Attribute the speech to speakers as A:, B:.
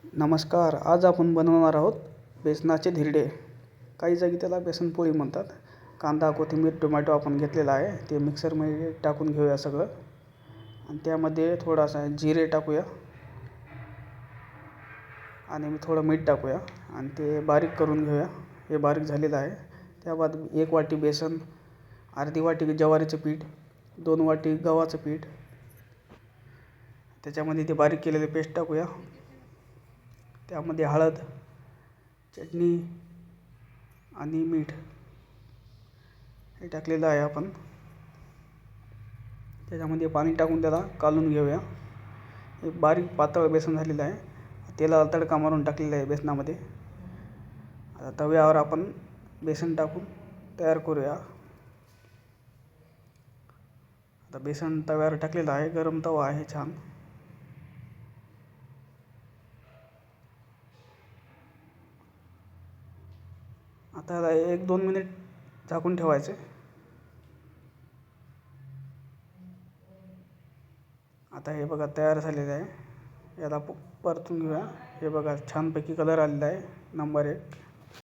A: नमस्कार. आज आपण बनवणार आहोत बेसनाचे धिरडे. काही जागी त्याला बेसनपोळी म्हणतात. कांदा, कोथिंबीर, टोमॅटो आपण घेतलेला आहे. ते मिक्सरमध्ये टाकून घेऊया सगळं आणि त्यामध्ये थोडासा जिरे टाकूया आणि थोडं मीठ टाकूया आणि ते बारीक करून घेऊया. हे बारीक झालेलं आहे. त्याबाद 1 वाटी बेसन, अर्धी वाटी ज्वारीचं पीठ, 2 वाटी गव्हाचं पीठ, त्याच्यामध्ये ते बारीक केलेले पेस्ट टाकूया. त्यामध्ये हळद, चटणी आणि मीठ हे टाकलेलं आहे आपण. त्याच्यामध्ये पाणी टाकून त्याला कालवून घेऊया. हे बारीक पातळ बेसन झालेलं आहे. तेलाला तडका मारून टाकलेला आहे बेसनामध्ये. आता तव्यावर आपण बेसन टाकून तयार करूया. आता बेसन तव्यावर टाकलेलं आहे. गरम तवा आहे छान. आता 1-2 मिनिट झाकून ठेवायचे. आता हे बघा तयार झालेलं आहे. याला परतून घेऊया. हे बघा छानपैकी कलर आलेला आहे नंबर 1.